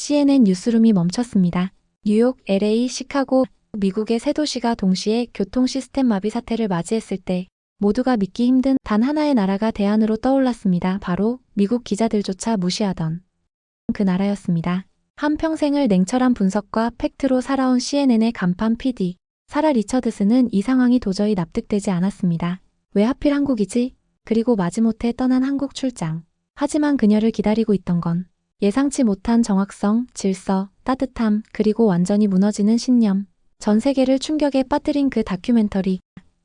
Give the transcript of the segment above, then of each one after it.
CNN 뉴스룸이 멈췄습니다. 뉴욕, LA, 시카고, 미국의 세 도시가 동시에 교통 시스템 마비 사태를 맞이했을 때 모두가 믿기 힘든 단 하나의 나라가 대안으로 떠올랐습니다. 바로 미국 기자들조차 무시하던 그 나라였습니다. 한평생을 냉철한 분석과 팩트로 살아온 CNN의 간판 PD, 사라 리처드슨은 이 상황이 도저히 납득되지 않았습니다. 왜 하필 한국이지? 그리고 마지못해 떠난 한국 출장. 하지만 그녀를 기다리고 있던 건 예상치 못한 정확성, 질서, 따뜻함, 그리고 완전히 무너지는 신념. 전 세계를 충격에 빠뜨린 그 다큐멘터리.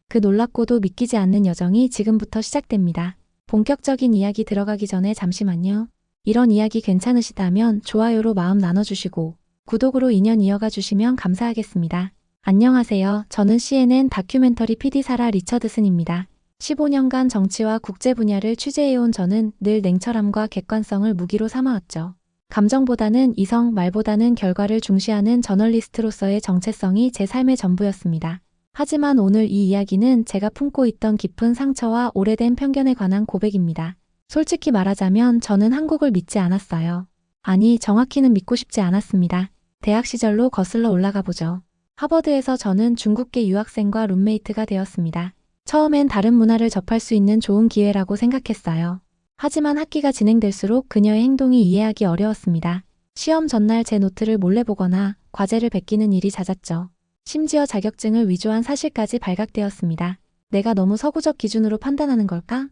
그 놀랍고도 믿기지 않는 여정이 지금부터 시작됩니다. 본격적인 이야기 들어가기 전에 잠시만요. 이런 이야기 괜찮으시다면 좋아요로 마음 나눠주시고 구독으로 인연 이어가 주시면 감사하겠습니다. 안녕하세요. 저는 CNN 다큐멘터리 PD 사라 리처드슨입니다. 15년간 정치와 국제 분야를 취재해온 저는 늘 냉철함과 객관성을 무기로 삼아왔죠. 감정보다는 이성, 말보다는 결과를 중시하는 저널리스트로서의 정체성이 제 삶의 전부였습니다. 하지만 오늘 이 이야기는 제가 품고 있던 깊은 상처와 오래된 편견에 관한 고백입니다. 솔직히 말하자면 저는 한국을 믿지 않았어요. 아니, 정확히는 믿고 싶지 않았습니다. 대학 시절로 거슬러 올라가 보죠. 하버드에서 저는 중국계 유학생과 룸메이트가 되었습니다. 처음엔 다른 문화를 접할 수 있는 좋은 기회라고 생각했어요. 하지만 학기가 진행될수록 그녀의 행동이 이해하기 어려웠습니다. 시험 전날 제 노트를 몰래 보거나 과제를 베끼는 일이 잦았죠. 심지어 자격증을 위조한 사실까지 발각되었습니다. 내가 너무 서구적 기준으로 판단하는 걸까?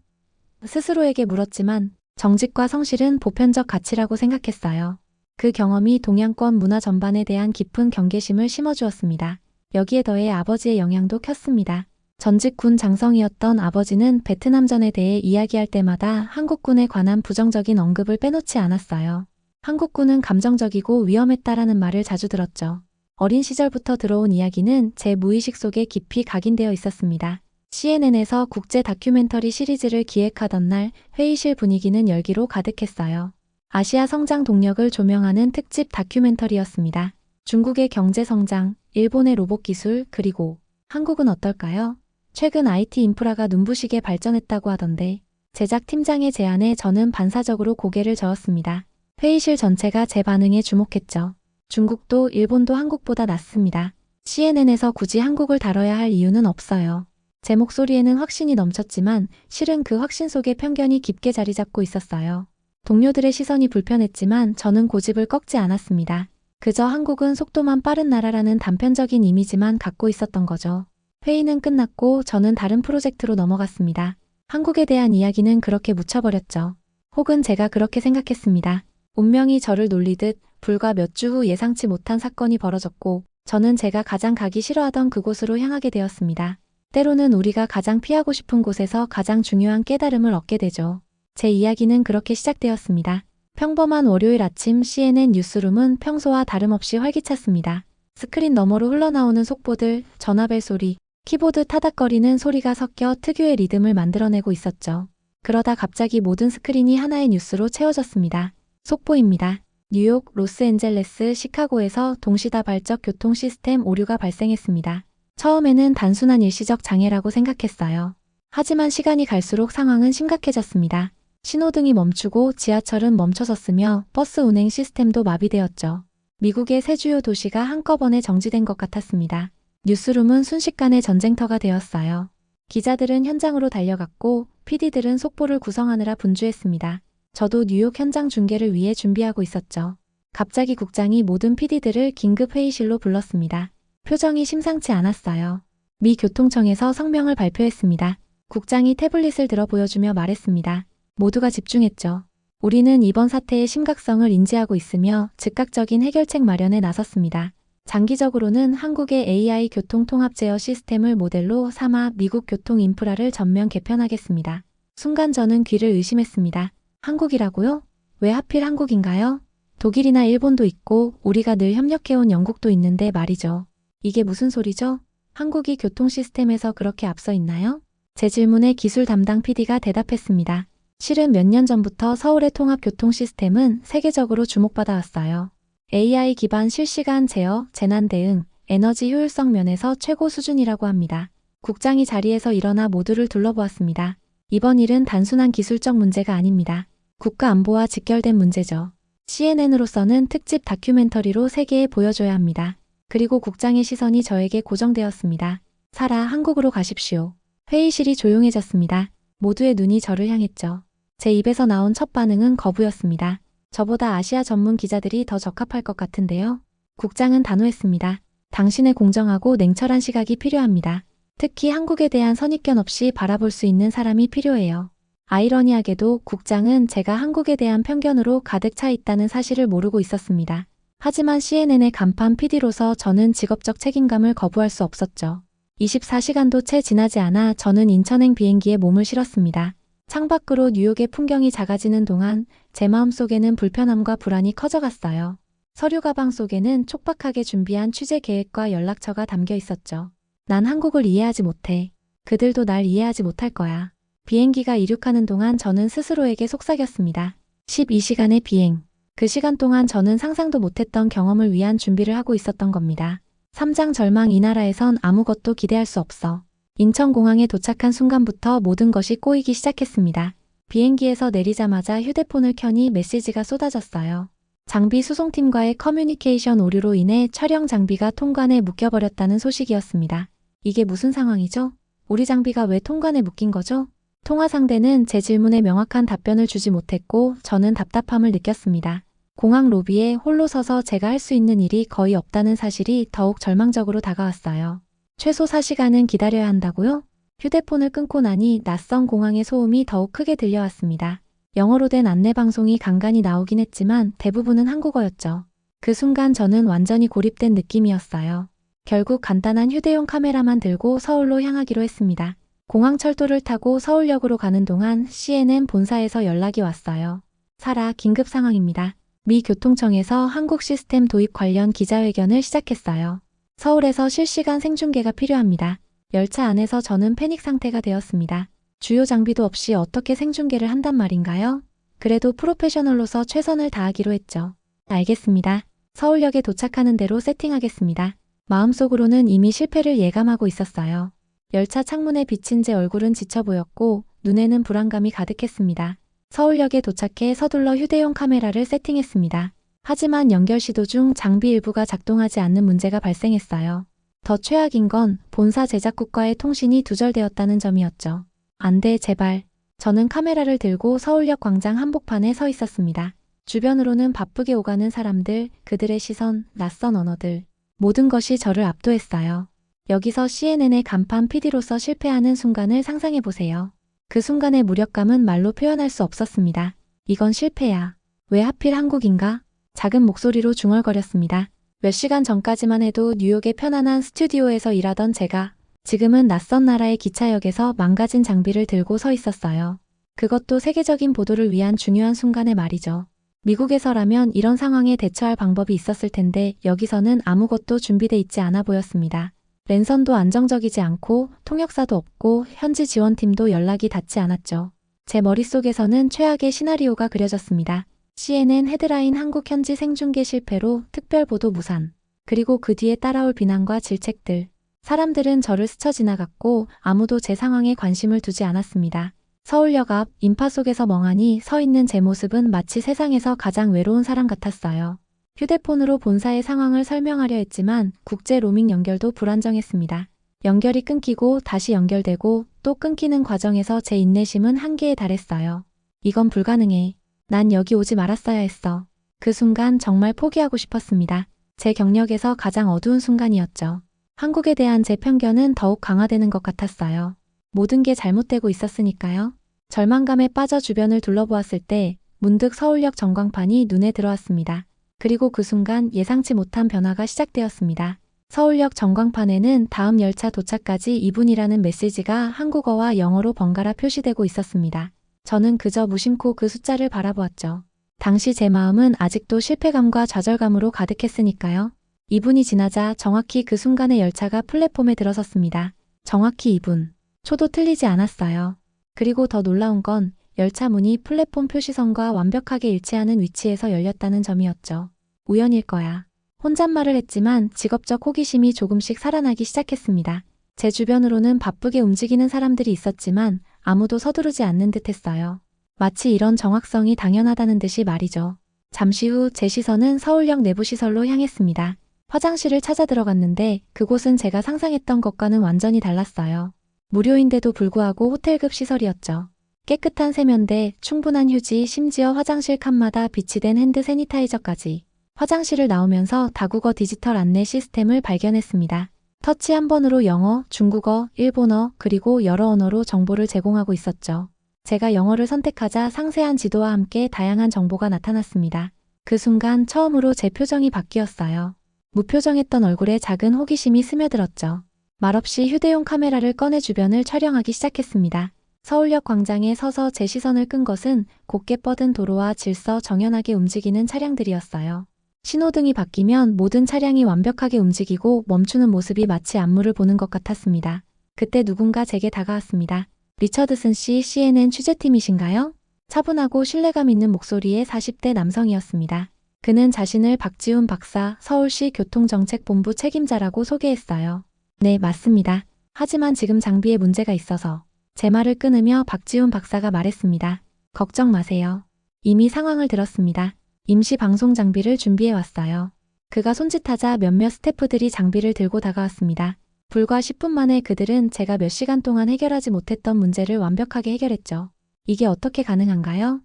스스로에게 물었지만 정직과 성실은 보편적 가치라고 생각했어요. 그 경험이 동양권 문화 전반에 대한 깊은 경계심을 심어주었습니다. 여기에 더해 아버지의 영향도 컸습니다. 전직 군 장성이었던 아버지는 베트남전에 대해 이야기할 때마다 한국군에 관한 부정적인 언급을 빼놓지 않았어요. 한국군은 감정적이고 위험했다라는 말을 자주 들었죠. 어린 시절부터 들어온 이야기는 제 무의식 속에 깊이 각인되어 있었습니다. CNN에서 국제 다큐멘터리 시리즈를 기획하던 날 회의실 분위기는 열기로 가득했어요. 아시아 성장 동력을 조명하는 특집 다큐멘터리였습니다. 중국의 경제 성장, 일본의 로봇 기술, 그리고 한국은 어떨까요? 최근 IT 인프라가 눈부시게 발전했다고 하던데 제작팀장의 제안에 저는 반사적으로 고개를 저었습니다. 회의실 전체가 제 반응에 주목했죠. 중국도 일본도 한국보다 낫습니다. CNN에서 굳이 한국을 다뤄야 할 이유는 없어요. 제 목소리에는 확신이 넘쳤지만 실은 그 확신 속에 편견이 깊게 자리 잡고 있었어요. 동료들의 시선이 불편했지만 저는 고집을 꺾지 않았습니다. 그저 한국은 속도만 빠른 나라라는 단편적인 이미지만 갖고 있었던 거죠. 회의는 끝났고 저는 다른 프로젝트로 넘어갔습니다. 한국에 대한 이야기는 그렇게 묻혀버렸죠. 혹은 제가 그렇게 생각했습니다. 운명이 저를 놀리듯 불과 몇 주 후 예상치 못한 사건이 벌어졌고 저는 제가 가장 가기 싫어하던 그곳으로 향하게 되었습니다. 때로는 우리가 가장 피하고 싶은 곳에서 가장 중요한 깨달음을 얻게 되죠. 제 이야기는 그렇게 시작되었습니다. 평범한 월요일 아침 CNN 뉴스룸은 평소와 다름없이 활기찼습니다. 스크린 너머로 흘러나오는 속보들, 전화벨 소리, 키보드 타닥거리는 소리가 섞여 특유의 리듬을 만들어내고 있었죠. 그러다 갑자기 모든 스크린이 하나의 뉴스로 채워졌습니다. 속보입니다. 뉴욕, 로스앤젤레스, 시카고에서 동시다발적 교통 시스템 오류가 발생했습니다. 처음에는 단순한 일시적 장애라고 생각했어요. 하지만 시간이 갈수록 상황은 심각해졌습니다. 신호등이 멈추고 지하철은 멈춰섰으며 버스 운행 시스템도 마비되었죠. 미국의 세 주요 도시가 한꺼번에 정지된 것 같았습니다. 뉴스룸은 순식간에 전쟁터가 되었어요. 기자들은 현장으로 달려갔고 PD들은 속보를 구성하느라 분주했습니다. 저도 뉴욕 현장 중계를 위해 준비하고 있었죠. 갑자기 국장이 모든 PD들을 긴급 회의실로 불렀습니다. 표정이 심상치 않았어요. 미 교통청에서 성명을 발표했습니다. 국장이 태블릿을 들어 보여주며 말했습니다. 모두가 집중했죠. 우리는 이번 사태의 심각성을 인지하고 있으며 즉각적인 해결책 마련에 나섰습니다. 장기적으로는 한국의 AI 교통 통합 제어 시스템을 모델로 삼아 미국 교통 인프라를 전면 개편하겠습니다. 순간 저는 귀를 의심했습니다. 한국이라고요? 왜 하필 한국인가요? 독일이나 일본도 있고 우리가 늘 협력해온 영국도 있는데 말이죠. 이게 무슨 소리죠? 한국이 교통 시스템에서 그렇게 앞서 있나요? 제 질문에 기술 담당 PD가 대답했습니다. 실은 몇 년 전부터 서울의 통합 교통 시스템은 세계적으로 주목받아 왔어요. AI 기반 실시간 제어, 재난 대응, 에너지 효율성 면에서 최고 수준이라고 합니다. 국장이 자리에서 일어나 모두를 둘러보았습니다. 이번 일은 단순한 기술적 문제가 아닙니다. 국가 안보와 직결된 문제죠. CNN으로서는 특집 다큐멘터리로 세계에 보여줘야 합니다. 그리고 국장의 시선이 저에게 고정되었습니다. 사라, 한국으로 가십시오. 회의실이 조용해졌습니다. 모두의 눈이 저를 향했죠. 제 입에서 나온 첫 반응은 거부였습니다. 저보다 아시아 전문 기자들이 더 적합할 것 같은데요. 국장은 단호했습니다. 당신의 공정하고 냉철한 시각이 필요합니다. 특히 한국에 대한 선입견 없이 바라볼 수 있는 사람이 필요해요. 아이러니하게도 국장은 제가 한국에 대한 편견으로 가득 차 있다는 사실을 모르고 있었습니다. 하지만 CNN의 간판 PD로서 저는 직업적 책임감을 거부할 수 없었죠. 24시간도 채 지나지 않아 저는 인천행 비행기에 몸을 실었습니다. 창밖으로 뉴욕의 풍경이 작아지는 동안 제 마음속에는 불편함과 불안이 커져갔어요. 서류 가방 속에는 촉박하게 준비한 취재 계획과 연락처가 담겨 있었죠. 난 한국을 이해하지 못해. 그들도 날 이해하지 못할 거야. 비행기가 이륙하는 동안 저는 스스로에게 속삭였습니다. 12시간의 비행. 그 시간 동안 저는 상상도 못했던 경험을 위한 준비를 하고 있었던 겁니다. 3장 절망. 이 나라에선 아무것도 기대할 수 없어. 인천공항에 도착한 순간부터 모든 것이 꼬이기 시작했습니다. 비행기에서 내리자마자 휴대폰을 켜니 메시지가 쏟아졌어요. 장비 수송팀과의 커뮤니케이션 오류로 인해 촬영 장비가 통관에 묶여버렸다는 소식이었습니다. 이게 무슨 상황이죠? 우리 장비가 왜 통관에 묶인 거죠? 통화 상대는 제 질문에 명확한 답변을 주지 못했고 저는 답답함을 느꼈습니다. 공항 로비에 홀로 서서 제가 할 수 있는 일이 거의 없다는 사실이 더욱 절망적으로 다가왔어요. 최소 4시간은 기다려야 한다고요? 휴대폰을 끊고 나니 낯선 공항의 소음이 더욱 크게 들려왔습니다. 영어로 된 안내방송이 간간히 나오긴 했지만 대부분은 한국어였죠. 그 순간 저는 완전히 고립된 느낌이었어요. 결국 간단한 휴대용 카메라만 들고 서울로 향하기로 했습니다. 공항 철도를 타고 서울역으로 가는 동안 CNN 본사에서 연락이 왔어요. 사라, 긴급 상황입니다. 미 교통청에서 한국 시스템 도입 관련 기자회견을 시작했어요. 서울에서 실시간 생중계가 필요합니다. 열차 안에서 저는 패닉 상태가 되었습니다. 주요 장비도 없이 어떻게 생중계를 한단 말인가요? 그래도 프로페셔널로서 최선을 다하기로 했죠. 알겠습니다. 서울역에 도착하는 대로 세팅하겠습니다. 마음속으로는 이미 실패를 예감하고 있었어요. 열차 창문에 비친 제 얼굴은 지쳐 보였고 눈에는 불안감이 가득했습니다. 서울역에 도착해 서둘러 휴대용 카메라를 세팅했습니다. 하지만 연결 시도 중 장비 일부가 작동하지 않는 문제가 발생했어요. 더 최악인 건 본사 제작국과의 통신이 두절되었다는 점이었죠. 안 돼, 제발. 저는 카메라를 들고 서울역 광장 한복판에 서 있었습니다. 주변으로는 바쁘게 오가는 사람들, 그들의 시선, 낯선 언어들. 모든 것이 저를 압도했어요. 여기서 CNN의 간판 PD로서 실패하는 순간을 상상해보세요. 그 순간의 무력감은 말로 표현할 수 없었습니다. 이건 실패야. 왜 하필 한국인가? 작은 목소리로 중얼거렸습니다. 몇 시간 전까지만 해도 뉴욕의 편안한 스튜디오에서 일하던 제가 지금은 낯선 나라의 기차역에서 망가진 장비를 들고 서 있었어요. 그것도 세계적인 보도를 위한 중요한 순간에 말이죠. 미국에서라면 이런 상황에 대처할 방법이 있었을 텐데 여기서는 아무것도 준비돼 있지 않아 보였습니다. 랜선도 안정적이지 않고 통역사도 없고 현지 지원팀도 연락이 닿지 않았죠. 제 머릿속에서는 최악의 시나리오가 그려졌습니다. CNN 헤드라인 한국 현지 생중계 실패로 특별보도 무산. 그리고 그 뒤에 따라올 비난과 질책들. 사람들은 저를 스쳐 지나갔고 아무도 제 상황에 관심을 두지 않았습니다. 서울역 앞 인파 속에서 멍하니 서 있는 제 모습은 마치 세상에서 가장 외로운 사람 같았어요. 휴대폰으로 본사의 상황을 설명하려 했지만 국제 로밍 연결도 불안정했습니다. 연결이 끊기고 다시 연결되고 또 끊기는 과정에서 제 인내심은 한계에 달했어요. 이건 불가능해. 난 여기 오지 말았어야 했어. 그 순간 정말 포기하고 싶었습니다. 제 경력에서 가장 어두운 순간이었죠. 한국에 대한 제 편견은 더욱 강화되는 것 같았어요. 모든 게 잘못되고 있었으니까요. 절망감에 빠져 주변을 둘러보았을 때 문득 서울역 전광판이 눈에 들어왔습니다. 그리고 그 순간 예상치 못한 변화가 시작되었습니다. 서울역 전광판에는 다음 열차 도착까지 2분이라는 메시지가 한국어와 영어로 번갈아 표시되고 있었습니다. 저는 그저 무심코 그 숫자를 바라보았죠. 당시 제 마음은 아직도 실패감과 좌절감으로 가득했으니까요. 2분이 지나자 정확히 그 순간에 열차가 플랫폼에 들어섰습니다. 정확히 2분. 초도 틀리지 않았어요. 그리고 더 놀라운 건 열차 문이 플랫폼 표시선과 완벽하게 일치하는 위치에서 열렸다는 점이었죠. 우연일 거야. 혼잣말을 했지만 직업적 호기심이 조금씩 살아나기 시작했습니다. 제 주변으로는 바쁘게 움직이는 사람들이 있었지만 아무도 서두르지 않는 듯 했어요. 마치 이런 정확성이 당연하다는 듯이 말이죠. 잠시 후 제 시선은 서울역 내부 시설로 향했습니다. 화장실을 찾아 들어갔는데 그곳은 제가 상상했던 것과는 완전히 달랐어요. 무료인데도 불구하고 호텔급 시설이었죠. 깨끗한 세면대, 충분한 휴지, 심지어 화장실 칸마다 비치된 핸드 세니타이저까지. 화장실을 나오면서 다국어 디지털 안내 시스템을 발견했습니다. 터치 한 번으로 영어, 중국어, 일본어, 그리고 여러 언어로 정보를 제공하고 있었죠. 제가 영어를 선택하자 상세한 지도와 함께 다양한 정보가 나타났습니다. 그 순간 처음으로 제 표정이 바뀌었어요. 무표정했던 얼굴에 작은 호기심이 스며들었죠. 말없이 휴대용 카메라를 꺼내 주변을 촬영하기 시작했습니다. 서울역 광장에 서서 제 시선을 끈 것은 곧게 뻗은 도로와 질서 정연하게 움직이는 차량들이었어요. 신호등이 바뀌면 모든 차량이 완벽하게 움직이고 멈추는 모습이 마치 안무를 보는 것 같았습니다. 그때 누군가 제게 다가왔습니다. 리처드슨 씨, CNN 취재팀이신가요? 차분하고 신뢰감 있는 목소리의 40대 남성이었습니다. 그는 자신을 박지훈 박사, 서울시 교통정책본부 책임자라고 소개했어요. 네, 맞습니다. 하지만 지금 장비에 문제가 있어서. 제 말을 끊으며 박지훈 박사가 말했습니다. 걱정 마세요. 이미 상황을 들었습니다. 임시 방송 장비를 준비해 왔어요. 그가 손짓하자 몇몇 스태프들이 장비를 들고 다가왔습니다. 불과 10분 만에 그들은 제가 몇 시간 동안 해결하지 못했던 문제를 완벽하게 해결했죠. 이게 어떻게 가능한가요?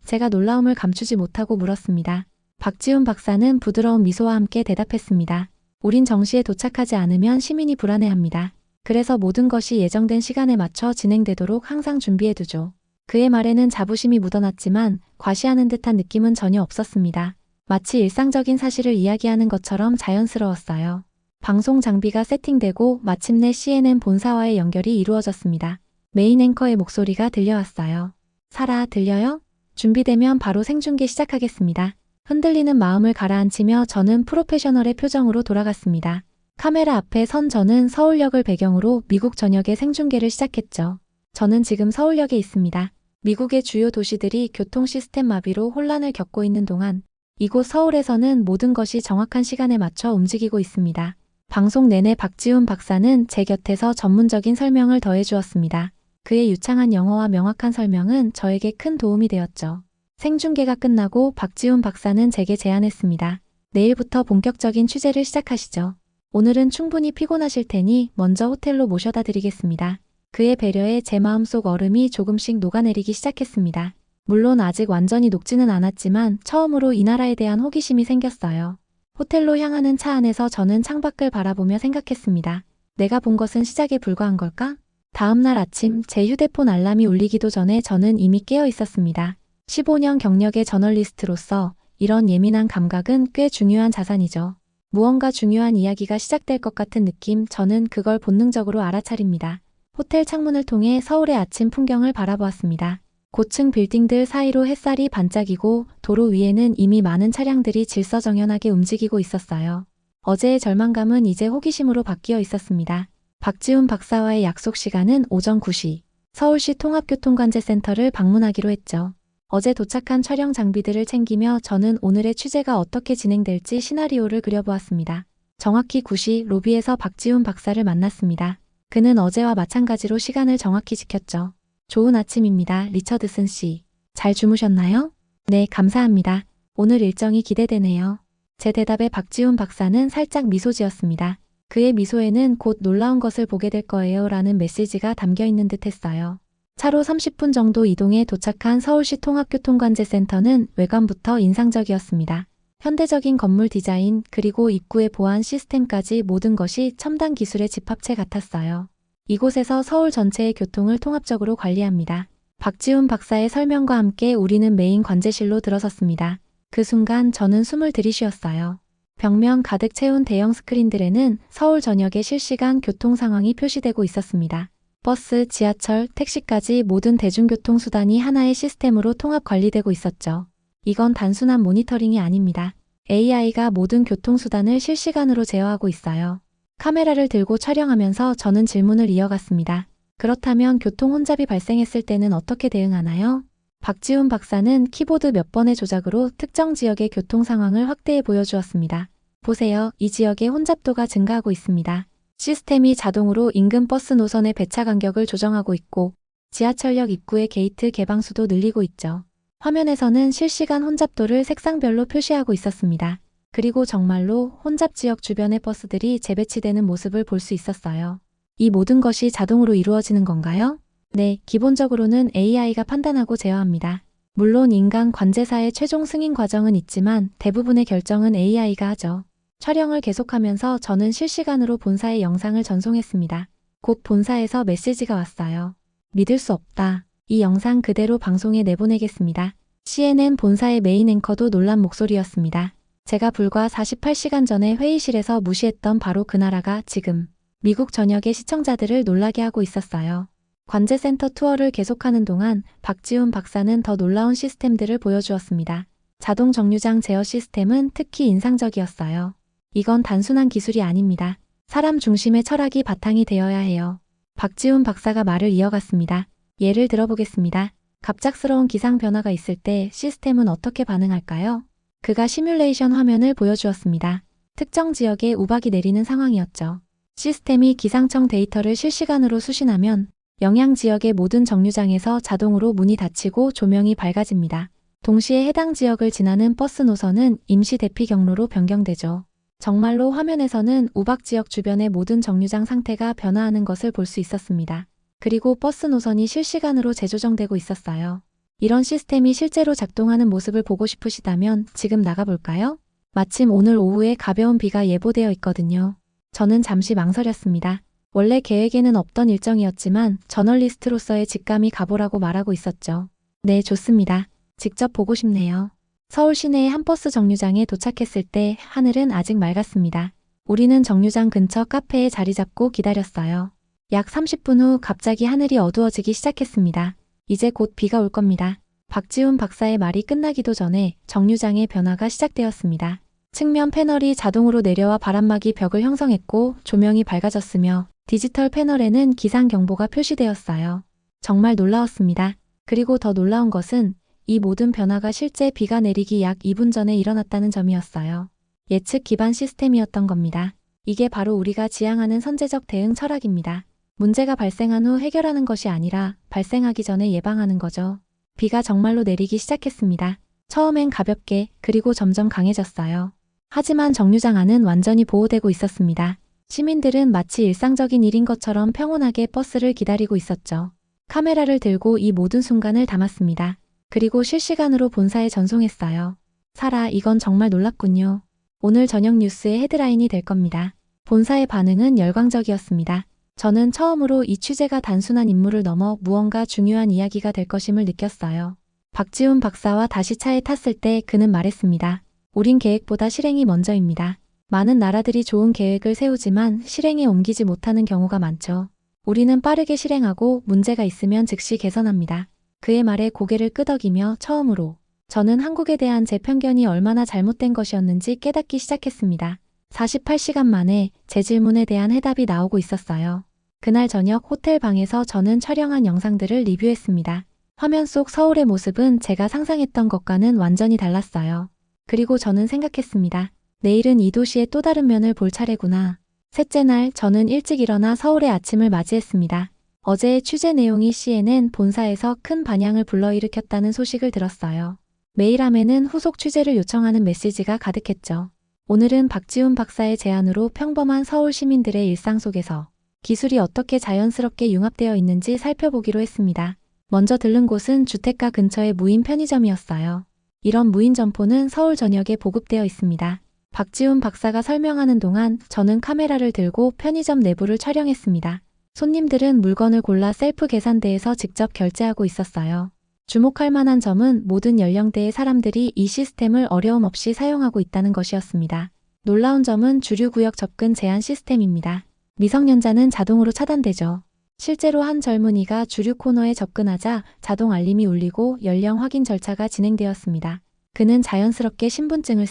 제가 놀라움을 감추지 못하고 물었습니다. 박지훈 박사는 부드러운 미소와 함께 대답했습니다. 우린 정시에 도착하지 않으면 시민이 불안해합니다. 그래서 모든 것이 예정된 시간에 맞춰 진행되도록 항상 준비해두죠. 그의 말에는 자부심이 묻어났지만 과시하는 듯한 느낌은 전혀 없었습니다. 마치 일상적인 사실을 이야기하는 것처럼 자연스러웠어요. 방송 장비가 세팅되고 마침내 CNN 본사와의 연결이 이루어졌습니다. 메인 앵커의 목소리가 들려왔어요. 사라, 들려요? 준비되면 바로 생중계 시작하겠습니다. 흔들리는 마음을 가라앉히며 저는 프로페셔널의 표정으로 돌아갔습니다. 카메라 앞에 선 저는 서울역을 배경으로 미국 전역의 생중계를 시작했죠. 저는 지금 서울역에 있습니다. 미국의 주요 도시들이 교통 시스템 마비로 혼란을 겪고 있는 동안 이곳 서울에서는 모든 것이 정확한 시간에 맞춰 움직이고 있습니다. 방송 내내 박지훈 박사는 제 곁에서 전문적인 설명을 더해 주었습니다. 그의 유창한 영어와 명확한 설명은 저에게 큰 도움이 되었죠. 생중계가 끝나고 박지훈 박사는 제게 제안했습니다. 내일부터 본격적인 취재를 시작하시죠. 오늘은 충분히 피곤하실 테니 먼저 호텔로 모셔다 드리겠습니다. 그의 배려에 제 마음속 얼음이 조금씩 녹아내리기 시작했습니다. 물론 아직 완전히 녹지는 않았지만 처음으로 이 나라에 대한 호기심이 생겼어요. 호텔로 향하는 차 안에서 저는 창밖을 바라보며 생각했습니다. 내가 본 것은 시작에 불과한 걸까? 다음 날 아침 제 휴대폰 알람이 울리기도 전에 저는 이미 깨어 있었습니다. 15년 경력의 저널리스트로서 이런 예민한 감각은 꽤 중요한 자산이죠. 무언가 중요한 이야기가 시작될 것 같은 느낌, 저는 그걸 본능적으로 알아차립니다. 호텔 창문을 통해 서울의 아침 풍경을 바라보았습니다. 고층 빌딩들 사이로 햇살이 반짝이고 도로 위에는 이미 많은 차량들이 질서정연하게 움직이고 있었어요. 어제의 절망감은 이제 호기심으로 바뀌어 있었습니다. 박지훈 박사와의 약속 시간은 오전 9시. 서울시 통합교통관제센터를 방문하기로 했죠. 어제 도착한 촬영 장비들을 챙기며 저는 오늘의 취재가 어떻게 진행될지 시나리오를 그려보았습니다. 정확히 9시 로비에서 박지훈 박사를 만났습니다. 그는 어제와 마찬가지로 시간을 정확히 지켰죠. 좋은 아침입니다, 리처드슨 씨. 잘 주무셨나요? 네, 감사합니다. 오늘 일정이 기대되네요. 제 대답에 박지훈 박사는 살짝 미소 지었습니다. 그의 미소에는 곧 놀라운 것을 보게 될 거예요 라는 메시지가 담겨 있는 듯 했어요. 차로 30분 정도 이동해 도착한 서울시 통합교통관제센터는 외관부터 인상적이었습니다. 현대적인 건물 디자인 그리고 입구의 보안 시스템까지 모든 것이 첨단 기술의 집합체 같았어요. 이곳에서 서울 전체의 교통을 통합적으로 관리합니다. 박지훈 박사의 설명과 함께 우리는 메인 관제실로 들어섰습니다. 그 순간 저는 숨을 들이쉬었어요. 벽면 가득 채운 대형 스크린들에는 서울 전역의 실시간 교통 상황이 표시되고 있었습니다. 버스, 지하철, 택시까지 모든 대중교통수단이 하나의 시스템으로 통합 관리되고 있었죠. 이건 단순한 모니터링이 아닙니다. AI가 모든 교통수단을 실시간으로 제어하고 있어요. 카메라를 들고 촬영하면서 저는 질문을 이어갔습니다. 그렇다면 교통 혼잡이 발생했을 때는 어떻게 대응하나요? 박지훈 박사는 키보드 몇 번의 조작으로 특정 지역의 교통 상황을 확대해 보여주었습니다. 보세요, 이 지역의 혼잡도가 증가하고 있습니다. 시스템이 자동으로 인근 버스 노선의 배차 간격을 조정하고 있고 지하철역 입구의 게이트 개방수도 늘리고 있죠. 화면에서는 실시간 혼잡도를 색상별로 표시하고 있었습니다. 그리고 정말로 혼잡 지역 주변의 버스들이 재배치되는 모습을 볼 수 있었어요. 이 모든 것이 자동으로 이루어지는 건가요? 네, 기본적으로는 AI가 판단하고 제어합니다. 물론 인간 관제사의 최종 승인 과정은 있지만 대부분의 결정은 AI가 하죠. 촬영을 계속하면서 저는 실시간으로 본사의 영상을 전송했습니다. 곧 본사에서 메시지가 왔어요. 믿을 수 없다. 이 영상 그대로 방송에 내보내겠습니다. CNN 본사의 메인 앵커도 놀란 목소리였습니다. 제가 불과 48시간 전에 회의실에서 무시했던 바로 그 나라가 지금 미국 전역의 시청자들을 놀라게 하고 있었어요. 관제센터 투어를 계속하는 동안 박지훈 박사는 더 놀라운 시스템들을 보여주었습니다. 자동 정류장 제어 시스템은 특히 인상적이었어요. 이건 단순한 기술이 아닙니다. 사람 중심의 철학이 바탕이 되어야 해요. 박지훈 박사가 말을 이어갔습니다. 예를 들어보겠습니다. 갑작스러운 기상 변화가 있을 때 시스템은 어떻게 반응할까요? 그가 시뮬레이션 화면을 보여주었습니다. 특정 지역에 우박이 내리는 상황이었죠. 시스템이 기상청 데이터를 실시간으로 수신하면 영향 지역의 모든 정류장에서 자동으로 문이 닫히고 조명이 밝아집니다. 동시에 해당 지역을 지나는 버스 노선은 임시 대피 경로로 변경되죠. 정말로 화면에서는 우박 지역 주변의 모든 정류장 상태가 변화하는 것을 볼 수 있었습니다. 그리고 버스 노선이 실시간으로 재조정되고 있었어요. 이런 시스템이 실제로 작동하는 모습을 보고 싶으시다면 지금 나가볼까요? 마침 오늘 오후에 가벼운 비가 예보되어 있거든요. 저는 잠시 망설였습니다. 원래 계획에는 없던 일정이었지만 저널리스트로서의 직감이 가보라고 말하고 있었죠. 네, 좋습니다. 직접 보고 싶네요. 서울 시내의 한 버스 정류장에 도착했을 때 하늘은 아직 맑았습니다. 우리는 정류장 근처 카페에 자리 잡고 기다렸어요. 약 30분 후 갑자기 하늘이 어두워지기 시작했습니다. 이제 곧 비가 올 겁니다. 박지훈 박사의 말이 끝나기도 전에 정류장의 변화가 시작되었습니다. 측면 패널이 자동으로 내려와 바람막이 벽을 형성했고 조명이 밝아졌으며 디지털 패널에는 기상 경보가 표시되었어요. 정말 놀라웠습니다. 그리고 더 놀라운 것은 이 모든 변화가 실제 비가 내리기 약 2분 전에 일어났다는 점이었어요. 예측 기반 시스템이었던 겁니다. 이게 바로 우리가 지향하는 선제적 대응 철학입니다. 문제가 발생한 후 해결하는 것이 아니라 발생하기 전에 예방하는 거죠. 비가 정말로 내리기 시작했습니다. 처음엔 가볍게 그리고 점점 강해졌어요. 하지만 정류장 안은 완전히 보호되고 있었습니다. 시민들은 마치 일상적인 일인 것처럼 평온하게 버스를 기다리고 있었죠. 카메라를 들고 이 모든 순간을 담았습니다. 그리고 실시간으로 본사에 전송했어요. 사라, 이건 정말 놀랍군요. 오늘 저녁 뉴스의 헤드라인이 될 겁니다. 본사의 반응은 열광적이었습니다. 저는 처음으로 이 취재가 단순한 임무를 넘어 무언가 중요한 이야기가 될 것임을 느꼈어요. 박지훈 박사와 다시 차에 탔을 때 그는 말했습니다. 우린 계획보다 실행이 먼저입니다. 많은 나라들이 좋은 계획을 세우지만 실행에 옮기지 못하는 경우가 많죠. 우리는 빠르게 실행하고 문제가 있으면 즉시 개선합니다. 그의 말에 고개를 끄덕이며 처음으로 저는 한국에 대한 제 편견이 얼마나 잘못된 것이었는지 깨닫기 시작했습니다. 48시간 만에 제 질문에 대한 해답이 나오고 있었어요. 그날 저녁 호텔 방에서 저는 촬영한 영상들을 리뷰했습니다. 화면 속 서울의 모습은 제가 상상했던 것과는 완전히 달랐어요. 그리고 저는 생각했습니다. 내일은 이 도시의 또 다른 면을 볼 차례구나. 셋째 날 저는 일찍 일어나 서울의 아침을 맞이했습니다. 어제의 취재 내용이 CNN 본사에서 큰 반향을 불러일으켰다는 소식을 들었어요. 메일함에는 후속 취재를 요청하는 메시지가 가득했죠. 오늘은 박지훈 박사의 제안으로 평범한 서울 시민들의 일상 속에서 기술이 어떻게 자연스럽게 융합되어 있는지 살펴보기로 했습니다. 먼저 들른 곳은 주택가 근처의 무인 편의점이었어요. 이런 무인 점포는 서울 전역에 보급되어 있습니다. 박지훈 박사가 설명하는 동안 저는 카메라를 들고 편의점 내부를 촬영했습니다. 손님들은 물건을 골라 셀프 계산대에서 직접 결제하고 있었어요. 주목할 만한 점은 모든 연령대의 사람들이 이 시스템을 어려움 없이 사용하고 있다는 것이었습니다. 놀라운 점은 주류 구역 접근 제한 시스템입니다. 미성년자는 자동으로 차단되죠. 실제로 한 젊은이가 주류 코너에 접근하자 자동 알림이 울리고 연령 확인 절차가 진행되었습니다. 그는 자연스럽게 신분증을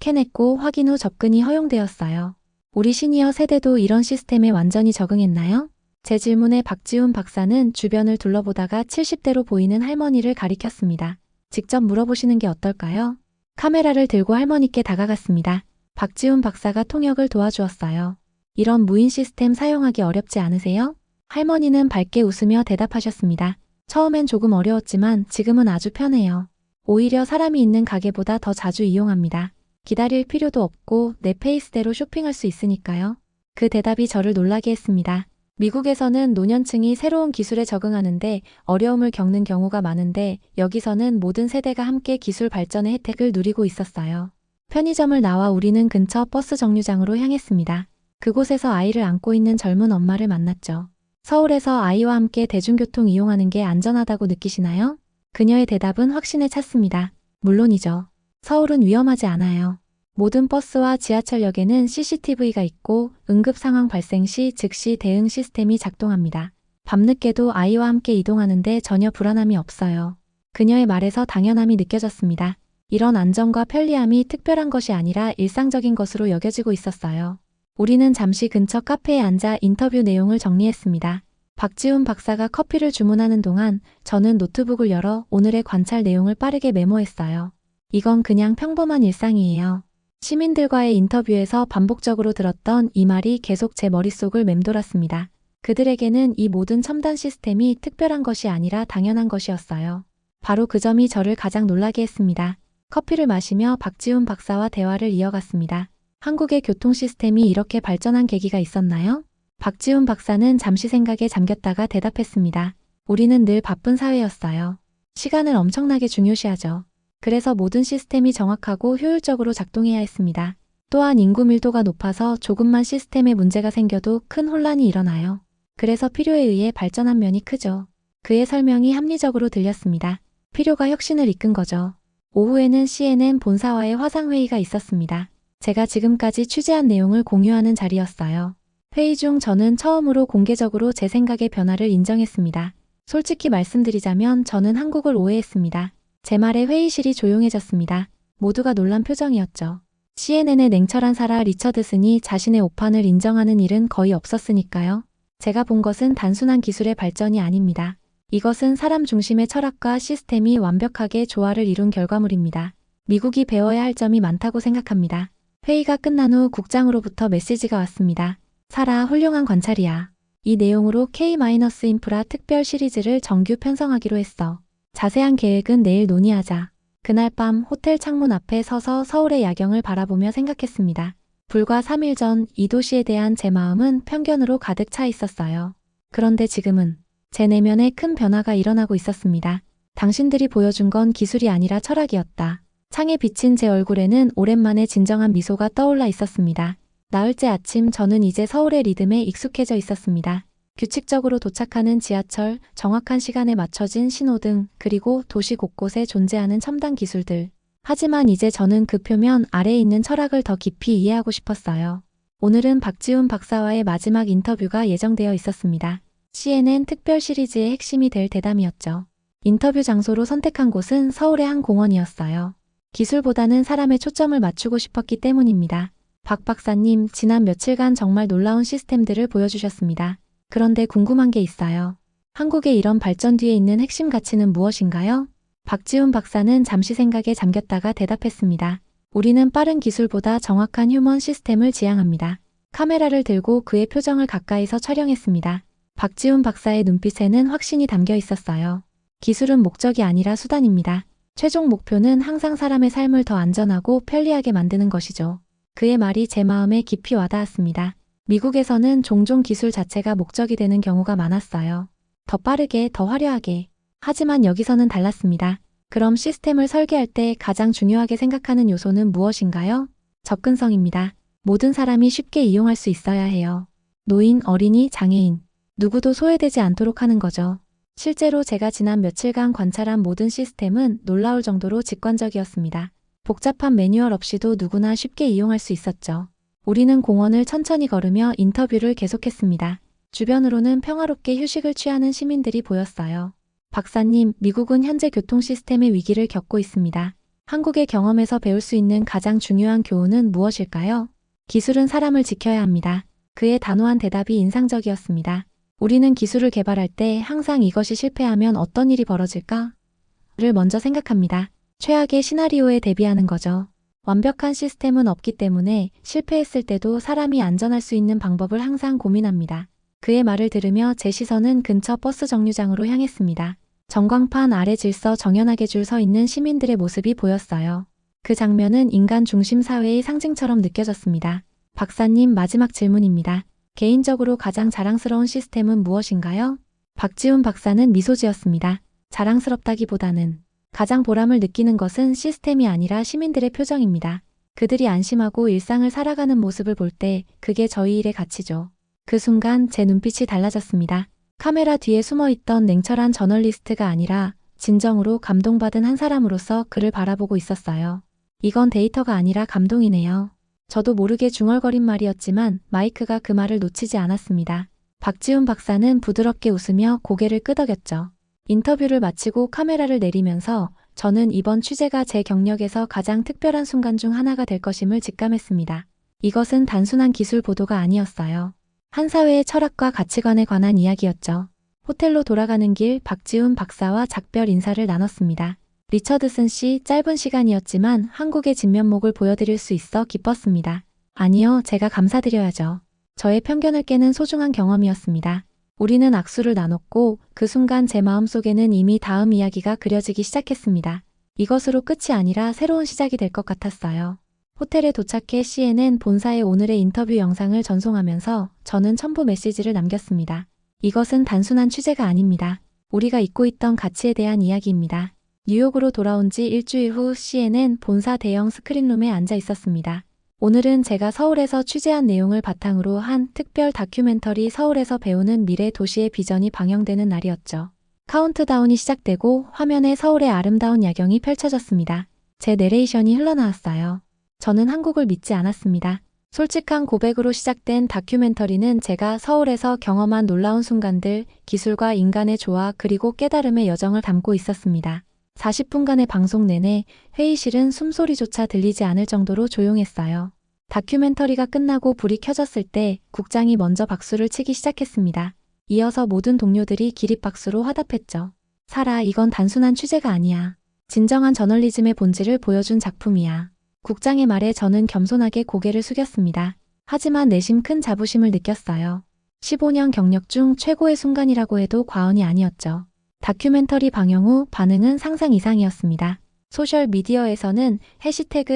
스캔했고 확인 후 접근이 허용되었어요. 우리 시니어 세대도 이런 시스템에 완전히 적응했나요? 제 질문에 박지훈 박사는 주변을 둘러보다가 70대로 보이는 할머니를 가리켰습니다. 직접 물어보시는 게 어떨까요? 카메라를 들고 할머니께 다가갔습니다. 박지훈 박사가 통역을 도와주었어요. 이런 무인 시스템 사용하기 어렵지 않으세요? 할머니는 밝게 웃으며 대답하셨습니다. 처음엔 조금 어려웠지만 지금은 아주 편해요. 오히려 사람이 있는 가게보다 더 자주 이용합니다. 기다릴 필요도 없고 내 페이스대로 쇼핑할 수 있으니까요. 그 대답이 저를 놀라게 했습니다. 미국에서는 노년층이 새로운 기술에 적응하는데 어려움을 겪는 경우가 많은데 여기서는 모든 세대가 함께 기술 발전의 혜택을 누리고 있었어요. 편의점을 나와 우리는 근처 버스 정류장으로 향했습니다. 그곳에서 아이를 안고 있는 젊은 엄마를 만났죠. 서울에서 아이와 함께 대중교통 이용하는 게 안전하다고 느끼시나요? 그녀의 대답은 확신에 찼습니다. 물론이죠. 서울은 위험하지 않아요. 모든 버스와 지하철역에는 CCTV가 있고 응급 상황 발생 시 즉시 대응 시스템이 작동합니다. 밤늦게도 아이와 함께 이동하는데 전혀 불안함이 없어요. 그녀의 말에서 당연함이 느껴졌습니다. 이런 안전과 편리함이 특별한 것이 아니라 일상적인 것으로 여겨지고 있었어요. 우리는 잠시 근처 카페에 앉아 인터뷰 내용을 정리했습니다. 박지훈 박사가 커피를 주문하는 동안 저는 노트북을 열어 오늘의 관찰 내용을 빠르게 메모했어요. 이건 그냥 평범한 일상이에요. 시민들과의 인터뷰에서 반복적으로 들었던 이 말이 계속 제 머릿속을 맴돌았습니다. 그들에게는 이 모든 첨단 시스템이 특별한 것이 아니라 당연한 것이었어요. 바로 그 점이 저를 가장 놀라게 했습니다. 커피를 마시며 박지훈 박사와 대화를 이어갔습니다. 한국의 교통 시스템이 이렇게 발전한 계기가 있었나요? 박지훈 박사는 잠시 생각에 잠겼다가 대답했습니다. 우리는 늘 바쁜 사회였어요. 시간을 엄청나게 중요시하죠. 그래서 모든 시스템이 정확하고 효율적으로 작동해야 했습니다. 또한 인구 밀도가 높아서 조금만 시스템에 문제가 생겨도 큰 혼란이 일어나요. 그래서 필요에 의해 발전한 면이 크죠. 그의 설명이 합리적으로 들렸습니다. 필요가 혁신을 이끈 거죠. 오후에는 CNN 본사와의 화상회의가 있었습니다. 제가 지금까지 취재한 내용을 공유하는 자리였어요. 회의 중 저는 처음으로 공개적으로 제 생각의 변화를 인정했습니다. 솔직히 말씀드리자면 저는 한국을 오해했습니다. 제 말에 회의실이 조용해졌습니다. 모두가 놀란 표정이었죠. CNN의 냉철한 사라 리처드슨이 자신의 오판을 인정하는 일은 거의 없었으니까요. 제가 본 것은 단순한 기술의 발전이 아닙니다. 이것은 사람 중심의 철학과 시스템이 완벽하게 조화를 이룬 결과물입니다. 미국이 배워야 할 점이 많다고 생각합니다. 회의가 끝난 후 국장으로부터 메시지가 왔습니다. 사라, 훌륭한 관찰이야. 이 내용으로 K-인프라 특별 시리즈를 정규 편성하기로 했어. 자세한 계획은 내일 논의하자. 그날 밤 호텔 창문 앞에 서서 서울의 야경을 바라보며 생각했습니다. 불과 3일 전 이 도시에 대한 제 마음은 편견으로 가득 차 있었어요. 그런데 지금은 제 내면에 큰 변화가 일어나고 있었습니다. 당신들이 보여준 건 기술이 아니라 철학이었다. 창에 비친 제 얼굴에는 오랜만에 진정한 미소가 떠올라 있었습니다. 나흘째 아침 저는 이제 서울의 리듬에 익숙해져 있었습니다. 규칙적으로 도착하는 지하철, 정확한 시간에 맞춰진 신호등, 그리고 도시 곳곳에 존재하는 첨단 기술들. 하지만 이제 저는 그 표면 아래에 있는 철학을 더 깊이 이해하고 싶었어요. 오늘은 박지훈 박사와의 마지막 인터뷰가 예정되어 있었습니다. CNN 특별 시리즈의 핵심이 될 대담이었죠. 인터뷰 장소로 선택한 곳은 서울의 한 공원이었어요. 기술보다는 사람에 초점을 맞추고 싶었기 때문입니다. 박 박사님, 지난 며칠간 정말 놀라운 시스템들을 보여주셨습니다. 그런데 궁금한 게 있어요. 한국의 이런 발전 뒤에 있는 핵심 가치는 무엇인가요? 박지훈 박사는 잠시 생각에 잠겼다가 대답했습니다. 우리는 빠른 기술보다 정확한 휴먼 시스템을 지향합니다. 카메라를 들고 그의 표정을 가까이서 촬영했습니다. 박지훈 박사의 눈빛에는 확신이 담겨 있었어요. 기술은 목적이 아니라 수단입니다. 최종 목표는 항상 사람의 삶을 더 안전하고 편리하게 만드는 것이죠. 그의 말이 제 마음에 깊이 와닿았습니다. 미국에서는 종종 기술 자체가 목적이 되는 경우가 많았어요. 더 빠르게, 더 화려하게. 하지만 여기서는 달랐습니다. 그럼 시스템을 설계할 때 가장 중요하게 생각하는 요소는 무엇인가요? 접근성입니다. 모든 사람이 쉽게 이용할 수 있어야 해요. 노인, 어린이, 장애인. 누구도 소외되지 않도록 하는 거죠. 실제로 제가 지난 며칠간 관찰한 모든 시스템은 놀라울 정도로 직관적이었습니다. 복잡한 매뉴얼 없이도 누구나 쉽게 이용할 수 있었죠. 우리는 공원을 천천히 걸으며 인터뷰를 계속했습니다. 주변으로는 평화롭게 휴식을 취하는 시민들이 보였어요. 박사님, 미국은 현재 교통 시스템의 위기를 겪고 있습니다. 한국의 경험에서 배울 수 있는 가장 중요한 교훈은 무엇일까요? 기술은 사람을 지켜야 합니다. 그의 단호한 대답이 인상적이었습니다. 우리는 기술을 개발할 때 항상 이것이 실패하면 어떤 일이 벌어질까?를 먼저 생각합니다. 최악의 시나리오에 대비하는 거죠. 완벽한 시스템은 없기 때문에 실패했을 때도 사람이 안전할 수 있는 방법을 항상 고민합니다. 그의 말을 들으며 제 시선은 근처 버스 정류장으로 향했습니다. 전광판 아래 질서 정연하게 줄 서 있는 시민들의 모습이 보였어요. 그 장면은 인간 중심 사회의 상징처럼 느껴졌습니다. 박사님, 마지막 질문입니다. 개인적으로 가장 자랑스러운 시스템은 무엇인가요? 박지훈 박사는 미소 지었습니다. 자랑스럽다기보다는 가장 보람을 느끼는 것은 시스템이 아니라 시민들의 표정입니다. 그들이 안심하고 일상을 살아가는 모습을 볼 때 그게 저희 일의 가치죠. 그 순간 제 눈빛이 달라졌습니다. 카메라 뒤에 숨어있던 냉철한 저널리스트가 아니라 진정으로 감동받은 한 사람으로서 그를 바라보고 있었어요. 이건 데이터가 아니라 감동이네요. 저도 모르게 중얼거린 말이었지만 마이크가 그 말을 놓치지 않았습니다. 박지훈 박사는 부드럽게 웃으며 고개를 끄덕였죠. 인터뷰를 마치고 카메라를 내리면서 저는 이번 취재가 제 경력에서 가장 특별한 순간 중 하나가 될 것임을 직감했습니다. 이것은 단순한 기술 보도가 아니었어요. 한 사회의 철학과 가치관에 관한 이야기였죠. 호텔로 돌아가는 길 박지훈 박사와 작별 인사를 나눴습니다. 리처드슨 씨, 짧은 시간이었지만 한국의 진면목을 보여드릴 수 있어 기뻤습니다. 아니요, 제가 감사드려야죠. 저의 편견을 깨는 소중한 경험이었습니다. 우리는 악수를 나눴고 그 순간 제 마음속에는 이미 다음 이야기가 그려지기 시작했습니다. 이것으로 끝이 아니라 새로운 시작이 될 것 같았어요. 호텔에 도착해 CNN 본사에 오늘의 인터뷰 영상을 전송하면서 저는 첨부 메시지를 남겼습니다. 이것은 단순한 취재가 아닙니다. 우리가 잊고 있던 가치에 대한 이야기입니다. 뉴욕으로 돌아온 지 일주일 후 CNN 본사 대형 스크린룸에 앉아 있었습니다. 오늘은 제가 서울에서 취재한 내용을 바탕으로 한 특별 다큐멘터리 서울에서 배우는 미래 도시의 비전이 방영되는 날이었죠. 카운트다운이 시작되고 화면에 서울의 아름다운 야경이 펼쳐졌습니다. 제 내레이션이 흘러나왔어요. 저는 한국을 믿지 않았습니다. 솔직한 고백으로 시작된 다큐멘터리는 제가 서울에서 경험한 놀라운 순간들, 기술과 인간의 조화 그리고 깨달음의 여정을 담고 있었습니다. 40분간의 방송 내내 회의실은 숨소리조차 들리지 않을 정도로 조용했어요. 다큐멘터리가 끝나고 불이 켜졌을 때 국장이 먼저 박수를 치기 시작했습니다. 이어서 모든 동료들이 기립박수로 화답했죠. 사라, 이건 단순한 취재가 아니야. 진정한 저널리즘의 본질을 보여준 작품이야. 국장의 말에 저는 겸손하게 고개를 숙였습니다. 하지만 내심 큰 자부심을 느꼈어요. 15년 경력 중 최고의 순간이라고 해도 과언이 아니었죠. 다큐멘터리 방영 후 반응은 상상 이상이었습니다. 소셜미디어에서는 해시태그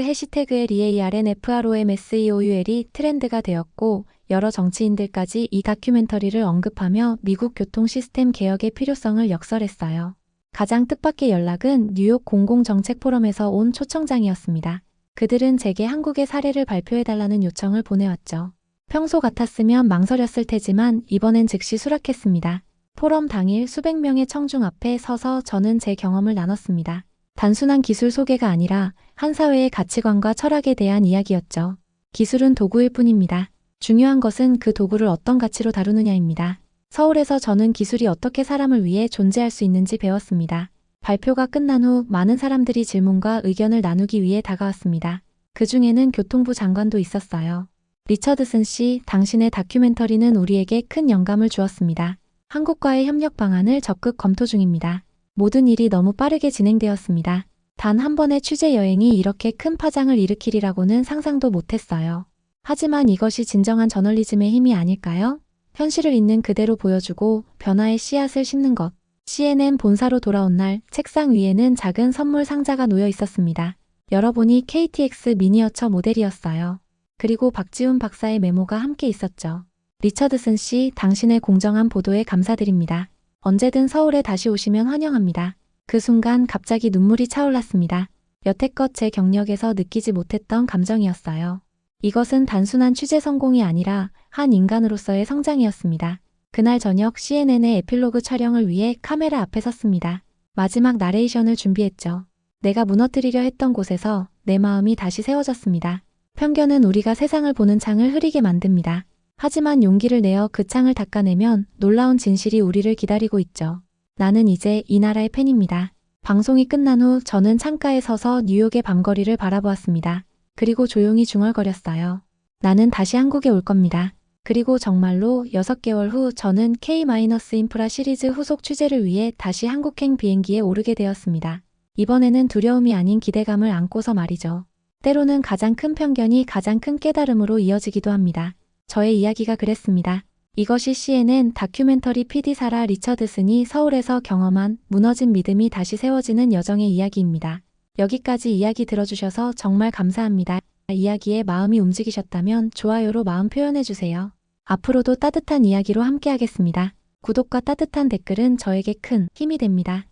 LEARNFROMSEOUL이 트렌드가 되었고 여러 정치인들까지 이 다큐멘터리를 언급하며 미국 교통 시스템 개혁의 필요성을 역설했어요. 가장 뜻밖의 연락은 뉴욕 공공정책 포럼에서 온 초청장이었습니다. 그들은 제게 한국의 사례를 발표해달라는 요청을 보내왔죠. 평소 같았으면 망설였을 테지만 이번엔 즉시 수락했습니다. 포럼 당일 수백 명의 청중 앞에 서서 저는 제 경험을 나눴습니다. 단순한 기술 소개가 아니라 한 사회의 가치관과 철학에 대한 이야기였죠. 기술은 도구일 뿐입니다. 중요한 것은 그 도구를 어떤 가치로 다루느냐입니다. 서울에서 저는 기술이 어떻게 사람을 위해 존재할 수 있는지 배웠습니다. 발표가 끝난 후 많은 사람들이 질문과 의견을 나누기 위해 다가왔습니다. 그 중에는 교통부 장관도 있었어요. 리처드슨 씨, 당신의 다큐멘터리는 우리에게 큰 영감을 주었습니다. 한국과의 협력 방안을 적극 검토 중입니다. 모든 일이 너무 빠르게 진행되었습니다. 단 한 번의 취재 여행이 이렇게 큰 파장을 일으키리라고는 상상도 못했어요. 하지만 이것이 진정한 저널리즘의 힘이 아닐까요? 현실을 있는 그대로 보여주고 변화의 씨앗을 심는 것. CNN 본사로 돌아온 날 책상 위에는 작은 선물 상자가 놓여 있었습니다. 열어보니 KTX 미니어처 모델이었어요. 그리고 박지훈 박사의 메모가 함께 있었죠. 리처드슨 씨, 당신의 공정한 보도에 감사드립니다. 언제든 서울에 다시 오시면 환영합니다. 그 순간 갑자기 눈물이 차올랐습니다. 여태껏 제 경력에서 느끼지 못했던 감정이었어요. 이것은 단순한 취재 성공이 아니라 한 인간으로서의 성장이었습니다. 그날 저녁 CNN의 에필로그 촬영을 위해 카메라 앞에 섰습니다. 마지막 나레이션을 준비했죠. 내가 무너뜨리려 했던 곳에서 내 마음이 다시 세워졌습니다. 편견은 우리가 세상을 보는 창을 흐리게 만듭니다. 하지만 용기를 내어 그 창을 닦아내면 놀라운 진실이 우리를 기다리고 있죠. 나는 이제 이 나라의 팬입니다. 방송이 끝난 후 저는 창가에 서서 뉴욕의 밤거리를 바라보았습니다. 그리고 조용히 중얼거렸어요. 나는 다시 한국에 올 겁니다. 그리고 정말로 6개월 후 저는 K-인프라 시리즈 후속 취재를 위해 다시 한국행 비행기에 오르게 되었습니다. 이번에는 두려움이 아닌 기대감을 안고서 말이죠. 때로는 가장 큰 편견이 가장 큰 깨달음으로 이어지기도 합니다. 저의 이야기가 그랬습니다. 이것이 CNN 다큐멘터리 PD 사라 리처드슨이 서울에서 경험한 무너진 믿음이 다시 세워지는 여정의 이야기입니다. 여기까지 이야기 들어주셔서 정말 감사합니다. 이야기에 마음이 움직이셨다면 좋아요로 마음 표현해주세요. 앞으로도 따뜻한 이야기로 함께하겠습니다. 구독과 따뜻한 댓글은 저에게 큰 힘이 됩니다.